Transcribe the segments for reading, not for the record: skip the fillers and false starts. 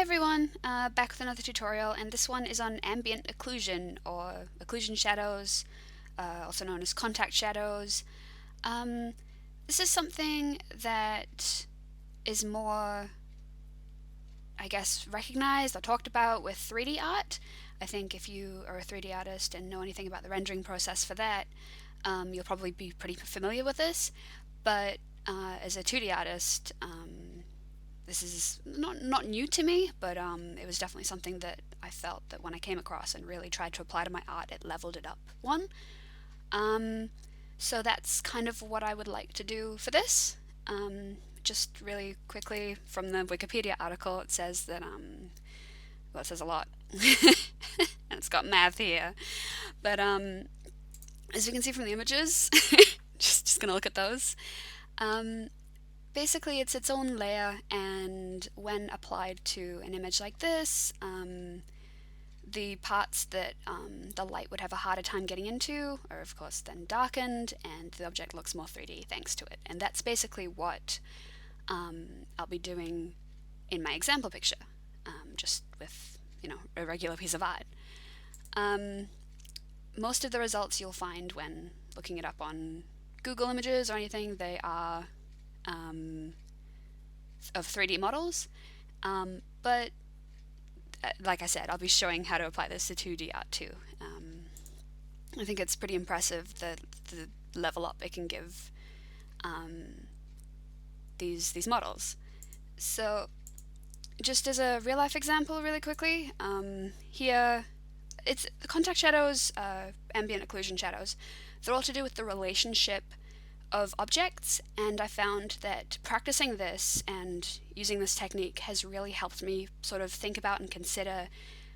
everyone, back with another tutorial, and this one is on ambient occlusion, or occlusion shadows, also known as contact shadows. Um, this is something that is more, I guess, recognized or talked about with 3D art. I think if you are a 3D artist and know anything about the rendering process for that, you'll probably be pretty familiar with this. But as a 2D artist, this is not new to me, but it was definitely something that I felt that when I came across and really tried to apply to my art, it leveled it up one. Um, so that's kind of what I would like to do for this. Just really quickly from the Wikipedia article, it says that well, it says a lot, and it's got math here, but as you can see from the images, just gonna look at those. Um, Basically, it's its own layer, and when applied to an image like this, the parts that the light would have a harder time getting into are, of course, then darkened, and the object looks more 3D thanks to it. And that's basically what I'll be doing in my example picture, just with, a regular piece of art. Most of the results you'll find when looking it up on Google Images or anything, they are of 3D models, but like I said, I'll be showing how to apply this to 2D art too. I think it's pretty impressive the level up it can give these models. So just as a real life example really quickly, here it's contact shadows, ambient occlusion shadows. They're all to do with the relationship of objects, and I found that practicing this and using this technique has really helped me sort of think about and consider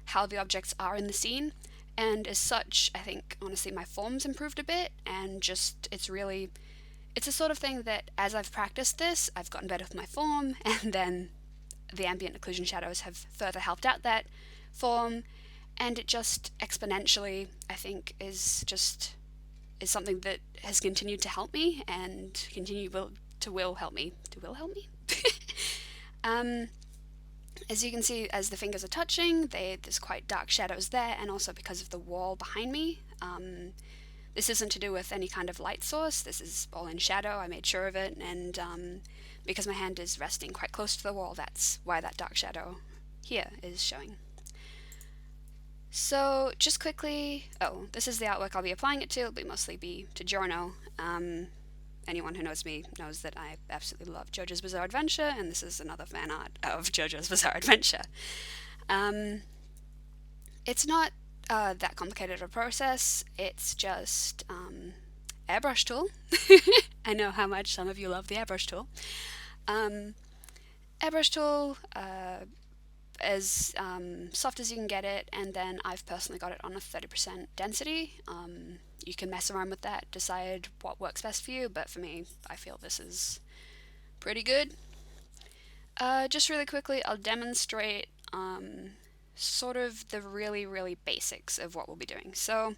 how the objects are in the scene. And as such, I think honestly my form's improved a bit, and just it's a sort of thing that as I've practiced this, I've gotten better with my form, and then the ambient occlusion shadows have further helped out that form, and it just exponentially, I think, is something that has continued to help me and will help me. As you can see, as the fingers are touching, there's quite dark shadows there, and also because of the wall behind me. This isn't to do with any kind of light source, this is all in shadow, I made sure of it, and because my hand is resting quite close to the wall, that's why that dark shadow here is showing. So just quickly, this is the artwork I'll be applying it to. It'll mostly be to Giorno. Anyone who knows me knows that I absolutely love JoJo's Bizarre Adventure, and this is another fan art of JoJo's Bizarre Adventure. It's not that complicated of a process, it's just airbrush tool. I know how much some of you love the airbrush tool. Airbrush tool, as soft as you can get it, and then I've personally got it on a 30% density. You can mess around with that, decide what works best for you, but for me, I feel this is pretty good. Just really quickly, I'll demonstrate sort of the really basics of what we'll be doing. So,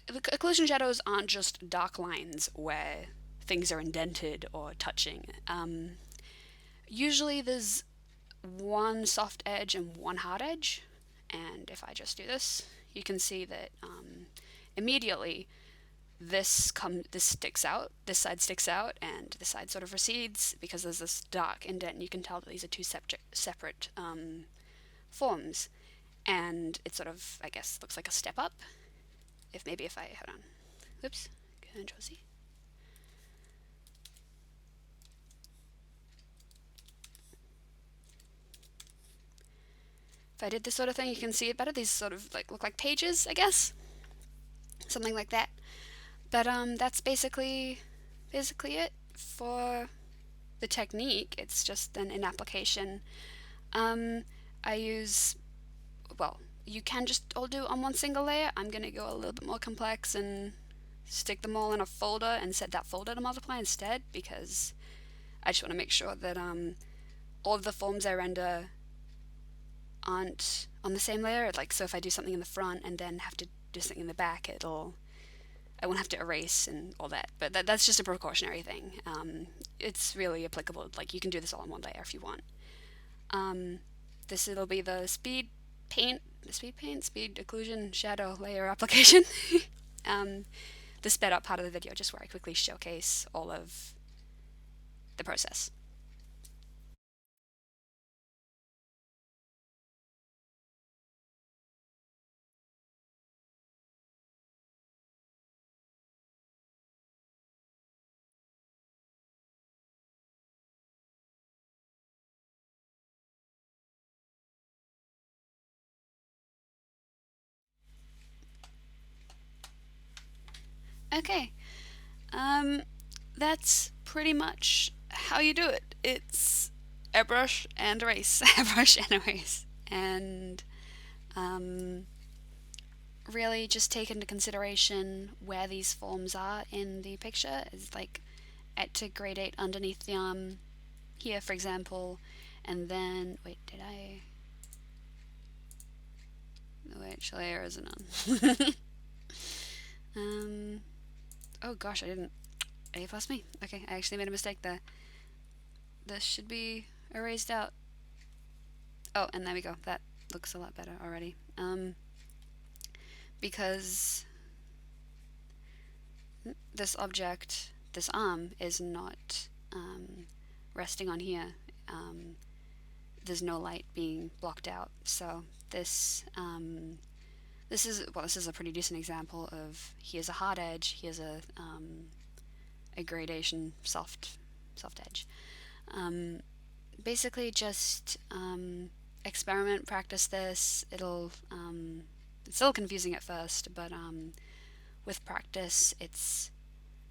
the occlusion shadows aren't just dark lines where things are indented or touching. Usually there's one soft edge and one hard edge, and if I just do this, you can see that immediately this sticks out, this side sticks out, and this side sort of recedes because there's this dark indent, and you can tell that these are two separate forms, and it sort of, I guess, looks like a step up. If I hold on, whoops, Control C. If I did this sort of thing, you can see it better. These sort of look like pages, I guess, something like that. But that's basically it for the technique. It's just an application. I use, well, you can just all do on one single layer. I'm gonna go a little bit more complex and stick them all in a folder and set that folder to multiply instead, because I just want to make sure that all of the forms I render aren't on the same layer. So if I do something in the front and then have to do something in the back, I won't have to erase and all that. But that's just a precautionary thing. It's really applicable. You can do this all in one layer if you want. Um, this it'll be speed occlusion shadow layer application. um, the sped up part of the video, just where I quickly showcase all of the process. Okay, um, that's pretty much how you do it. It's airbrush and erase, airbrush and erase, and um, really just take into consideration where these forms are in the picture. Is like to gradate underneath the arm here, for example, and then wait, did I? Which layer is it on? Oh gosh, I didn't. A plus me. Okay, I actually made a mistake there. This should be erased out. Oh, and there we go. That looks a lot better already. Because this object, this arm, is not resting on here. There's no light being blocked out. So this is a pretty decent example of here's a hard edge, here's a gradation soft edge. Basically, just experiment, practice this. It's still confusing at first, but with practice, it's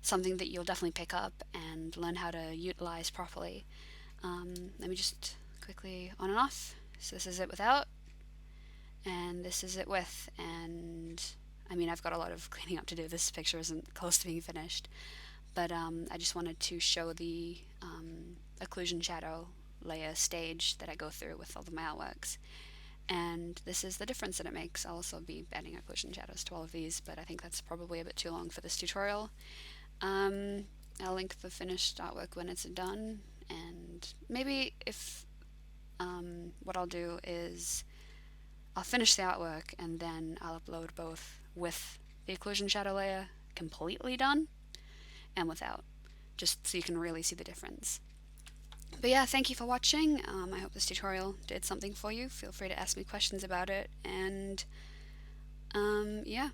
something that you'll definitely pick up and learn how to utilize properly. Let me just quickly on and off. So this is it without, and this is it with, and I mean, I've got a lot of cleaning up to do. This picture isn't close to being finished, but I just wanted to show the occlusion shadow layer stage that I go through with all of my artworks. And this is the difference that it makes. I'll also be adding occlusion shadows to all of these, but I think that's probably a bit too long for this tutorial. I'll link the finished artwork when it's done, and maybe if what I'll do is I'll finish the artwork and then I'll upload both with the occlusion shadow layer completely done and without, just so you can really see the difference. But yeah, thank you for watching. I hope this tutorial did something for you. Feel free to ask me questions about it, and yeah.